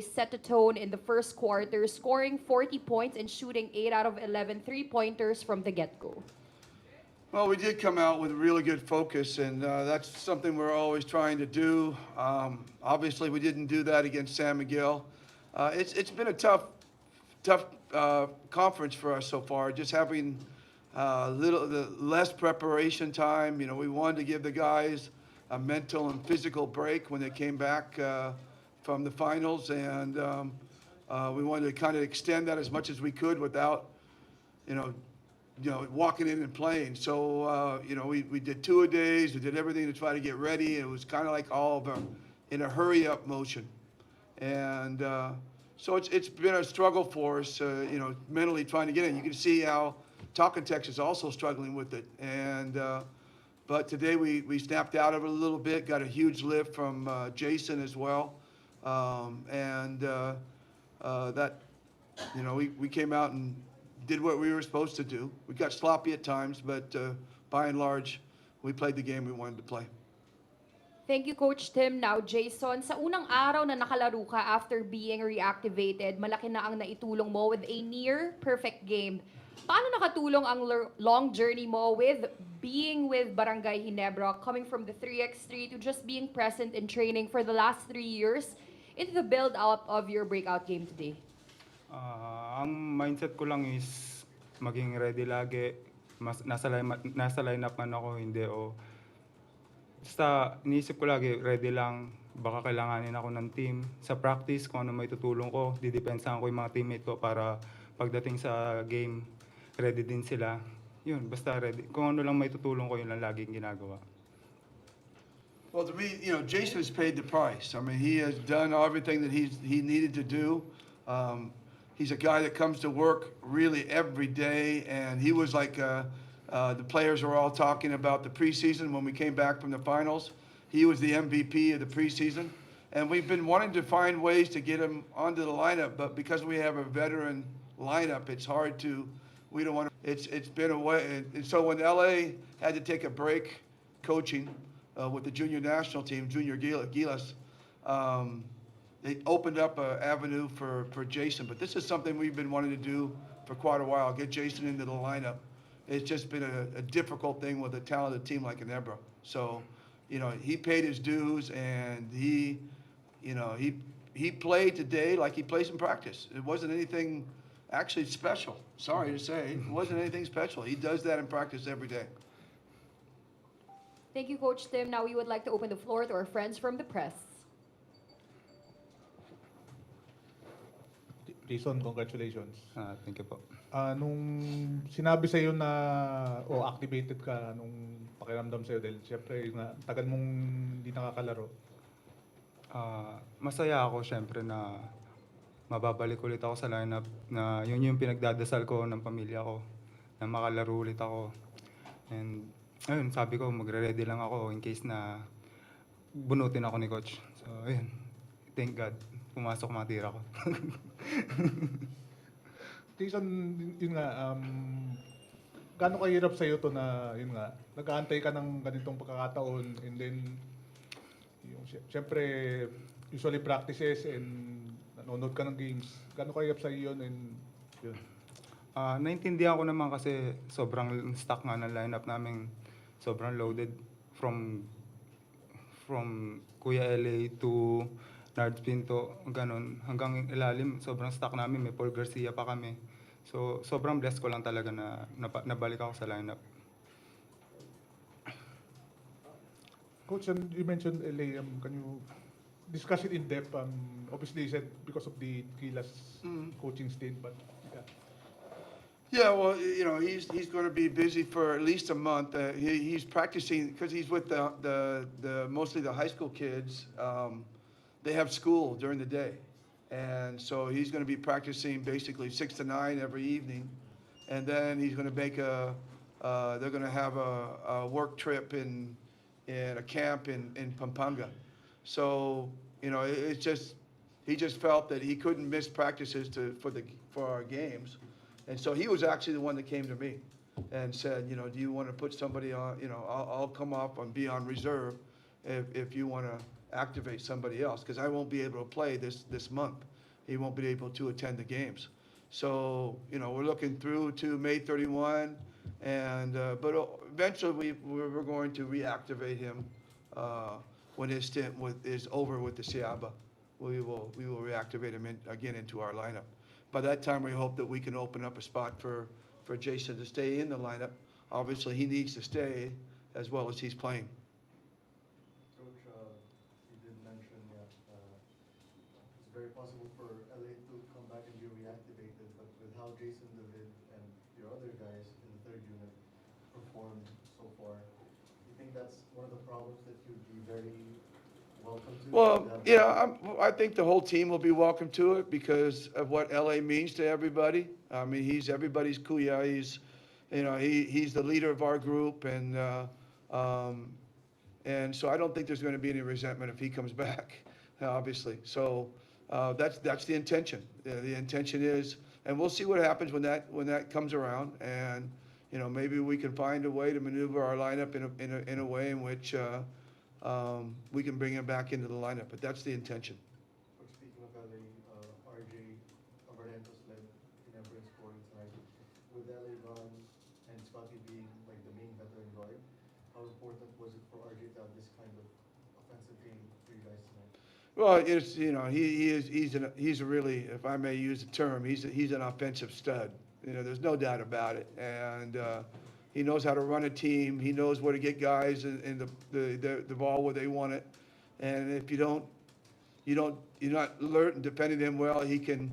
set the tone in the first quarter, scoring 40 points and shooting 8 out of 11 three-pointers from the get-go. Well, we did come out with really good focus, and that's something we're always trying to do. Obviously, we didn't do that against San Miguel. It's been a tough conference for us so far. Just having less preparation time. You know, we wanted to give the guys a mental and physical break when they came back from the finals, and we wanted to kind of extend that as much as we could without, you know, walking in and playing. So, we did two-a-days. We did everything to try to get ready. It was kind of like all of them in a hurry-up motion. And so it's been a struggle for us, mentally trying to get in. You can see how Talking Tex is also struggling with it. And but today we snapped out of it a little bit, got a huge lift from Jayson as well. We came out and did what we were supposed to do. We got sloppy at times, but by and large, we played the game we wanted to play. Thank you, Coach Tim. Now, Jason, sa unang araw na nakalaro ka after being reactivated, malaki na ang naitulong mo with a near-perfect game. Paano nakatulong ang long journey mo with being with Barangay Ginebra, coming from the 3x3 to just being present in training for the last 3 years into the build-up of your breakout game today? Ang mindset ko lang is maging ready lagi. Nasa lineup man ako, hindi o. Basta iniisip ko lagi, ready lang. Baka kailanganin ako ng team. Sa practice, kung ano may tutulong ko, didepensahan ko yung mga teammate ko para pagdating sa game, ready din sila. Yun, basta ready. Kung ano lang may tutulong ko, yun lang laging ginagawa. Well, to me, Jayson has paid the price. I mean, he has done everything that he needed to do. He's a guy that comes to work really every day, and he was like the players were all talking about the preseason when we came back from the finals. He was the MVP of the preseason, and we've been wanting to find ways to get him onto the lineup, but because we have a veteran lineup, it's hard to. We don't want to. It's been a way, and so when LA had to take a break coaching with the junior national team, Junior Gilas. They opened up an avenue for Jayson, but this is something we've been wanting to do for quite a while, get Jayson into the lineup. It's just been a difficult thing with a talented team like Ginebra. So, he paid his dues, and he played today like he plays in practice. It wasn't anything actually special. Sorry to say, it wasn't anything special. He does that in practice every day. Thank you, Coach Tim. Now we would like to open the floor to our friends from the press. Jason, congratulations. Thank you po. Nung sinabi sa iyo na activated ka, nung pakiramdam sa iyo dahil siyempre tagal mong hindi nakakalaro. Masaya ako siyempre na mababalik ulit ako sa lineup, na yun yung pinagdadasal ko ng pamilya ko, na makalaro ulit ako. And ayun, sabi ko magre-ready lang ako in case na bunutin ako ni coach. So ayun, thank God. Pumasok mga tira ko. Jason, yun nga, gaano kahirap sa'yo to na, yun nga, nag-aantay ka ng ganitong pagkakataon and then, siyempre, usually practices and nanonood ka ng games. Gaano kahirap sa'yo yun and yun? Naintindihan ko naman kasi sobrang stock nga ng lineup namin. Sobrang loaded from Kuya LA to Nards Pinto, ganun. Hanggang ilalim, sobrang stock namin. May Paul Garcia pa kami. So, sobrang blessed ko lang talaga na nabalik ako sa lineup. Coach, you mentioned LA. Can you discuss it in depth? Obviously, you said because of the Gilas coaching stint, but yeah. Yeah, well, he's going to be busy for at least a month. He's practicing because he's with the mostly the high school kids. They have school during the day, and so he's going to be practicing basically 6 to 9 every evening, and then he's going to make they're going to have a work trip in a camp in Pampanga. So it's just he just felt that he couldn't miss practices for our games, and so he was actually the one that came to me and said, do you want to put somebody on? I'll come up and be on reserve if you want to activate somebody else, because I won't be able to play this month. He won't be able to attend the games. So, we're looking through to May 31, but eventually we're going to reactivate him when his stint is over with the Siaba. We will reactivate him again into our lineup. By that time, we hope that we can open up a spot for Jayson to stay in the lineup. Obviously, he needs to stay as well as he's playing. Coach, you did mention that it's very possible for LA to come back and be reactivated, but with how Jayson, David, and your other guys in the third unit performed so far, you think that's one of the problems that you'd be very welcome to? Well, yeah, I think the whole team will be welcome to it because of what LA means to everybody. I mean, he's everybody's kuya. He's the leader of our group, and so I don't think there's going to be any resentment if he comes back, obviously. So that's the intention. The intention is, and we'll see what happens when that comes around, and maybe we can find a way to maneuver our lineup in a way in which we can bring him back into the lineup. But that's the intention. But speaking of LA, RJ Abarrentos led Ginebra in scoring tonight. With LA gone and Scotty being like the main veteran guard, how important was it for RJ to have this kind of offensive game for you guys tonight? Well, he's a really, if I may use the term, he's an offensive stud. There's no doubt about it, and he knows how to run a team. He knows where to get guys in the ball where they want it, and if you're not alert and defending him well, he can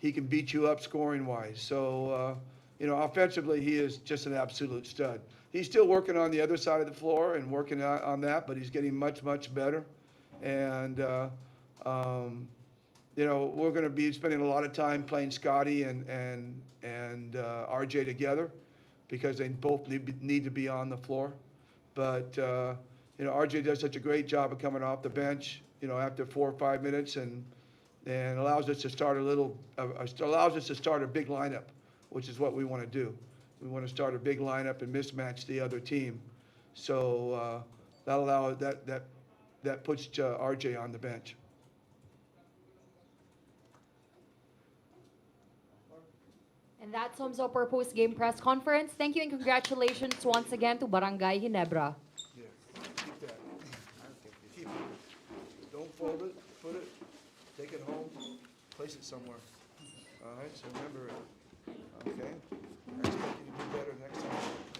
beat you up scoring wise. So offensively, he is just an absolute stud. He's still working on the other side of the floor and working on that, but he's getting much better. And we're going to be spending a lot of time playing Scotty and RJ together because they both need to be on the floor. But RJ does such a great job of coming off the bench, after 4 or 5 minutes, and allows us to start a big lineup, which is what we want to do. We want to start a big lineup and mismatch the other team. So that puts RJ on the bench. And that sums up our post-game press conference. Thank you and congratulations once again to Barangay Ginebra. Yeah, keep that. Keep it. Don't fold it, put it, take it home, place it somewhere. All right, so remember it. Okay? I expect you to do better next time.